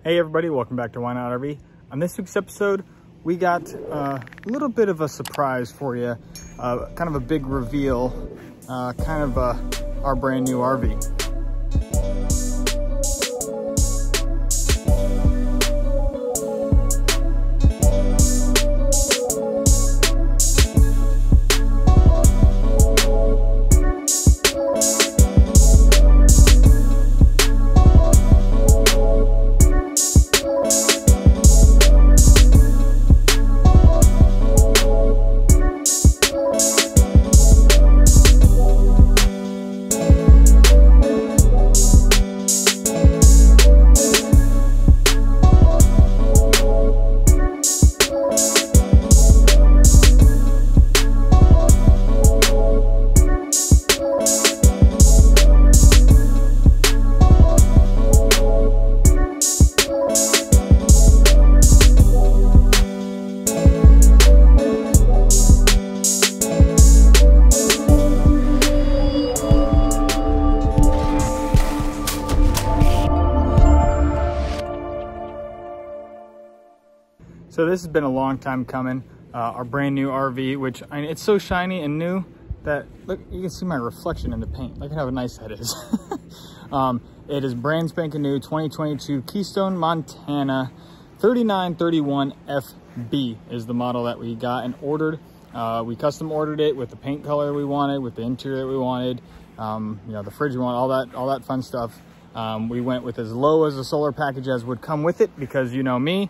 Hey everybody, welcome back to Why Not RV. On this week's episode, we got a little bit of a surprise for you, kind of a big reveal, our brand new RV. So this has been a long time coming, our brand new RV, which it's so shiny and new that, look, you can see my reflection in the paint. Look at how nice that is. It is brand spanking new 2022 Keystone Montana 3931 FB is the model that we got and ordered. We custom ordered it with the paint color we wanted, with the interior that we wanted, the fridge we wanted, all that fun stuff. We went with as low as a solar package as would come with it because, you know me,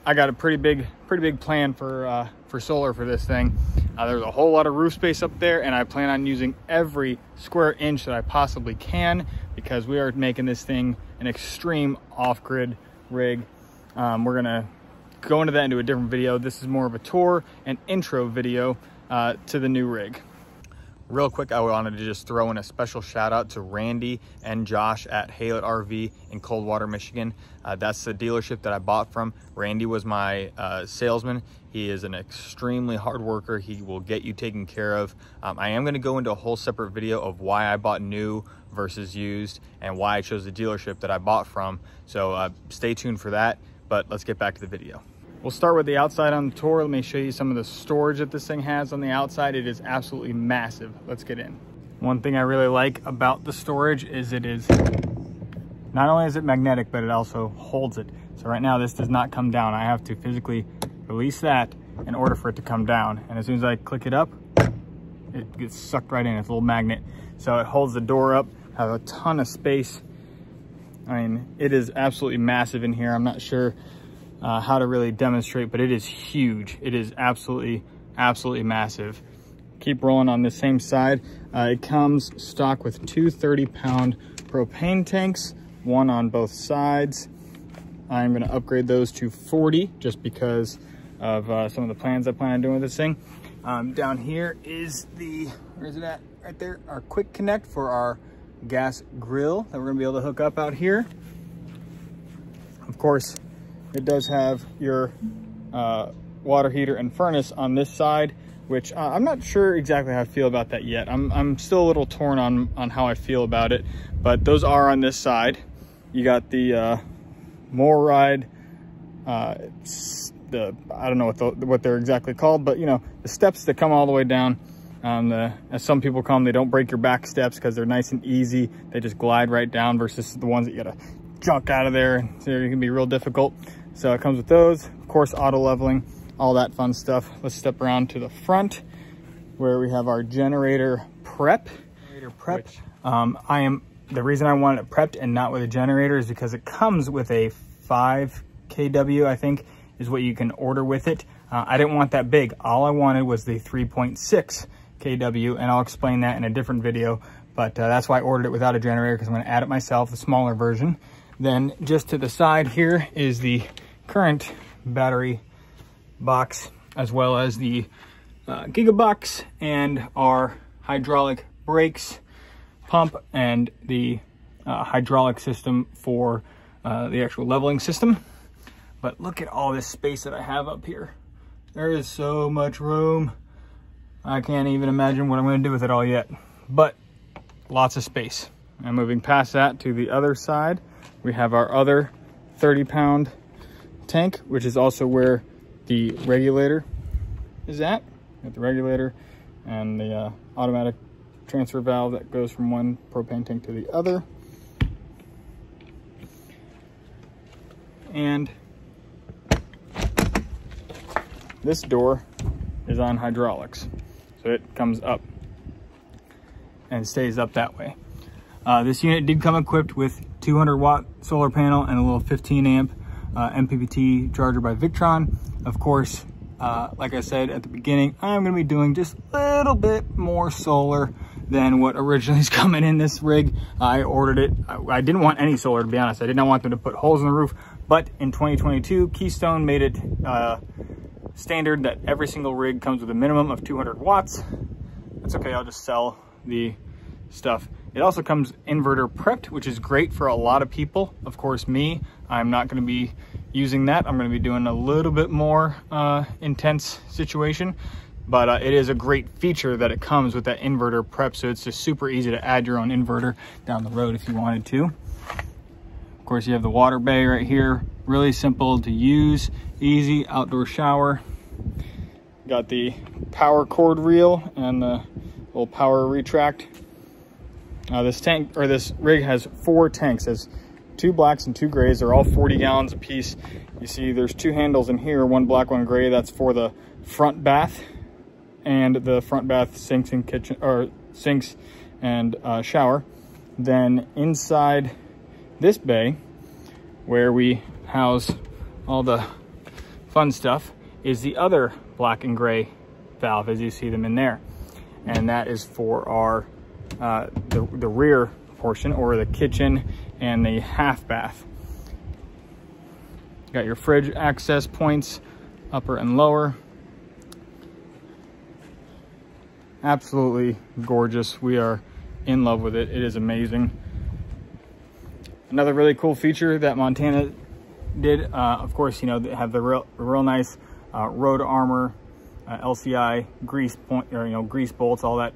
I got a pretty big plan for solar for this thing. There's a whole lot of roof space up there, and I plan on using every square inch that I possibly can because we are making this thing an extreme off-grid rig. We're gonna go into that into a different video. This is more of a tour and intro video to the new rig. Real quick, I wanted to just throw in a special shout out to Randy and Josh at Haylett RV in Coldwater, Michigan. That's the dealership that I bought from. Randy was my salesman. He is an extremely hard worker. He will get you taken care of. I am gonna go into a whole separate video of why I bought new versus used and why I chose the dealership that I bought from. So stay tuned for that, but let's get back to the video. We'll start with the outside on the tour. Let me show you some of the storage that this thing has on the outside. It is absolutely massive. Let's get in. One thing I really like about the storage is it is, not only is it magnetic, but it also holds it. So right now this does not come down. I have to physically release that in order for it to come down. And as soon as I click it up, it gets sucked right in. It's a little magnet. So it holds the door up, have a ton of space. I mean, it is absolutely massive in here. I'm not sure how to really demonstrate, but it is huge. It is absolutely massive. Keep rolling on the same side. It comes stock with two 30-pound propane tanks, one on both sides. I'm going to upgrade those to 40 just because of some of the plans I plan on doing with this thing. Down here is where is it at? Right there, our quick connect for our gas grill that we're going to be able to hook up out here. Of course, it does have your water heater and furnace on this side, which I'm not sure exactly how I feel about that yet. I'm still a little torn on how I feel about it, but those are on this side. You got the MORride, I don't know what they're exactly called, but you know, the steps that come all the way down. As some people call them, they don't break your back steps because they're nice and easy. They just glide right down versus the ones that you gotta junk out of there. So it can be real difficult. So it comes with those, of course, auto leveling, all that fun stuff. Let's step around to the front where we have our generator prep. The reason I wanted it prepped and not with a generator is because it comes with a 5 kW, I think, is what you can order with it. I didn't want that big. All I wanted was the 3.6 kW, and I'll explain that in a different video. But that's why I ordered it without a generator, because I'm going to add it myself, a smaller version. Then just to the side here is the current battery box, as well as the gigabox and our hydraulic brakes, pump, and the hydraulic system for the actual leveling system. But look at all this space that I have up here. There is so much room. I can't even imagine what I'm going to do with it all yet, but lots of space. And moving past that to the other side, we have our other 30-pound tank, which is also where the regulator is at. Got the regulator and the automatic transfer valve that goes from one propane tank to the other. And this door is on hydraulics, so it comes up and stays up that way. This unit did come equipped with 200-watt solar panel and a little 15-amp MPPT charger by Victron. Of course, like I said at the beginning, I'm going to be doing just a little bit more solar than what originally is coming in this rig. I ordered it. I didn't want any solar, to be honest. I did not want them to put holes in the roof, but in 2022, Keystone made it standard that every single rig comes with a minimum of 200 watts. That's okay, I'll just sell the stuff. It also comes inverter prepped, which is great for a lot of people. Of course, me, I'm not going to be using that. I'm going to be doing a little bit more intense situation, but it is a great feature that it comes with that inverter prep, so it's just super easy to add your own inverter down the road if you wanted to. Of course, you have the water bay right here, really simple to use, easy outdoor shower. Got the power cord reel and the little power retract. This rig has 4 tanks. It has 2 blacks and 2 grays. They're all 40 gallons a piece. You see there's 2 handles in here, 1 black, 1 gray. That's for the front bath and the front bath sinks and kitchen, or sinks and shower. Then inside this bay, where we house all the fun stuff, is the other black and gray valve, as you see them in there. And that is for our the rear portion, or the kitchen and the half bath. Got your fridge access points, upper and lower. Absolutely gorgeous. We are in love with it. It is amazing. Another really cool feature that Montana did, of course, you know, they have the real nice road armor, LCI grease point, or grease bolts, all that.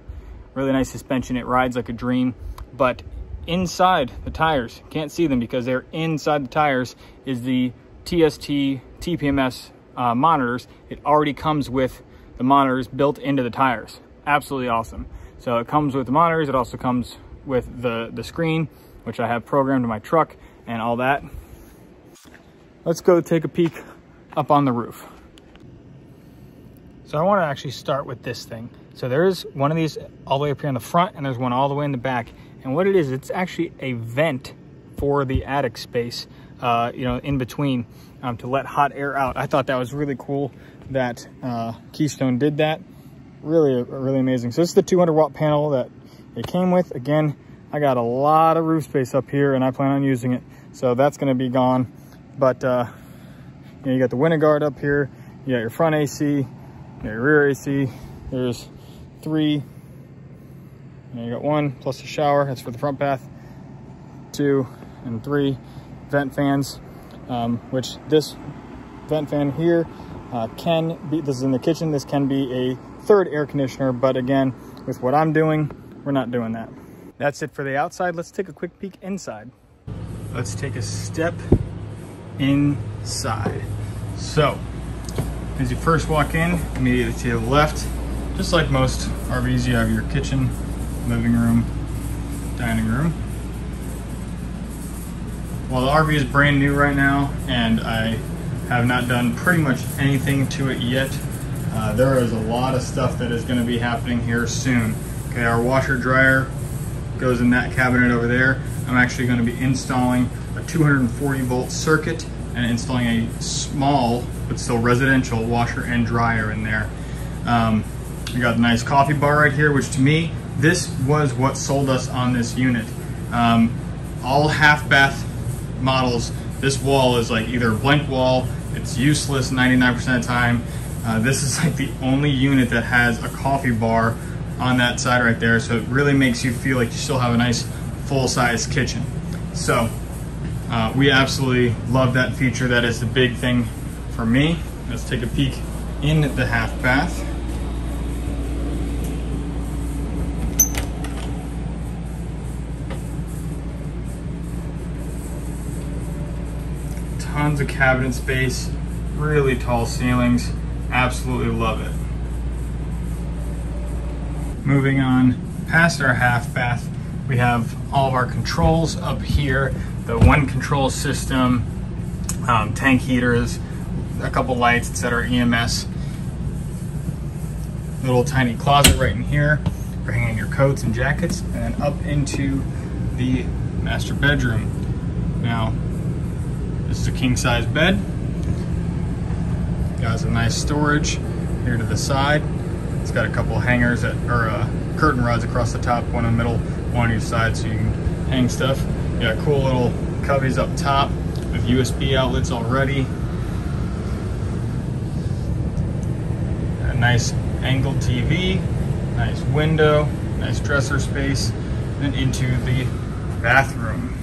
Really nice suspension. It rides like a dream. But inside the tires, can't see them because they're inside the tires, is the TST TPMS monitors. It already comes with the monitors built into the tires. Absolutely awesome. So it comes with the monitors. It also comes with the screen, which I have programmed in my truck and all that. Let's go take a peek up on the roof. So I want to actually start with this thing. So there's one of these all the way up here in the front, and there's one all the way in the back. And what it is, it's actually a vent for the attic space, in between, to let hot air out. I thought that was really cool that Keystone did that. Really amazing. So this is the 200-watt panel that it came with. Again, I got a lot of roof space up here, and I plan on using it. So that's going to be gone. But you got the winter guard up here. You got your front AC, you got your rear AC. There's 3. You got 1 plus a shower. That's for the front bath. 2 and 3 vent fans, which this vent fan here can be, this is in the kitchen, this can be a 3rd air conditioner, but again, with what I'm doing, we're not doing that. That's it for the outside. Let's take a quick peek inside. Let's take a step inside. So, as you first walk in, immediately to the left, just like most RVs, you have your kitchen, living room, dining room. Well, the RV is brand new right now, and I have not done pretty much anything to it yet. There is a lot of stuff that is going to be happening here soon. Okay, our washer dryer goes in that cabinet over there. I'm actually going to be installing a 240 volt circuit and installing a small but still residential washer and dryer in there. We got a nice coffee bar right here, which to me, this was what sold us on this unit. All half bath models, this wall is like either a blank wall, it's useless 99% of the time. This is like the only unit that has a coffee bar on that side right there, so it really makes you feel like you still have a nice full-size kitchen. So we absolutely love that feature. That is the big thing for me. Let's take a peek in the half bath. tons of cabinet space, really tall ceilings. Absolutely love it. Moving on past our half bath, we have all of our controls up here. The one control system, tank heaters, a couple lights, etc., EMS. Little tiny closet right in here for hanging your coats and jackets, and then up into the master bedroom. Now, this is a king-size bed. Got some nice storage here to the side. It's got a couple hangers that are curtain rods across the top, one in the middle, one on each side, so you can hang stuff. You got cool little cubbies up top with USB outlets already. A nice angled TV, nice window, nice dresser space, and into the bathroom.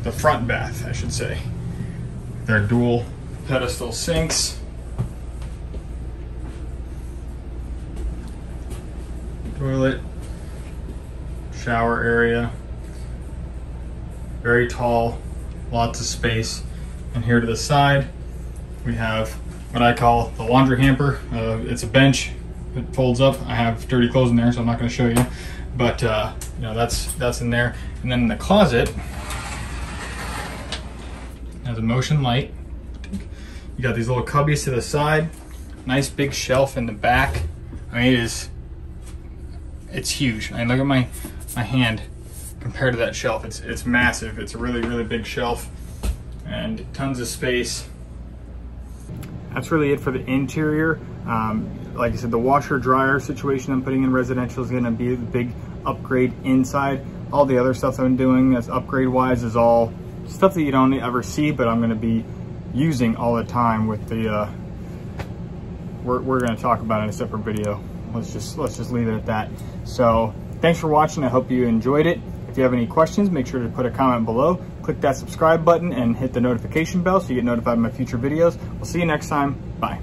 The front bath, I should say. Their dual pedestal sinks. Toilet, shower area, very tall, lots of space. And here to the side, we have what I call the laundry hamper. It's a bench, it folds up. I have dirty clothes in there, so I'm not gonna show you. But you know, that's in there. And then in the closet, has a motion light. You got these little cubbies to the side, nice big shelf in the back. I mean, it's huge. I mean, look at my hand compared to that shelf. It's massive. It's a really, really big shelf and tons of space. That's really it for the interior. Like I said, the washer dryer situation I'm putting in residential is gonna be the big upgrade inside. All the other stuff I'm doing that's upgrade wise is all stuff that you don't ever see, but I'm gonna be using all the time with the, we're gonna talk about it in a separate video. Let's just leave it at that. So thanks for watching. I hope you enjoyed it. If you have any questions, make sure to put a comment below. Click that subscribe button and hit the notification bell so you get notified of my future videos. We'll see you next time. Bye.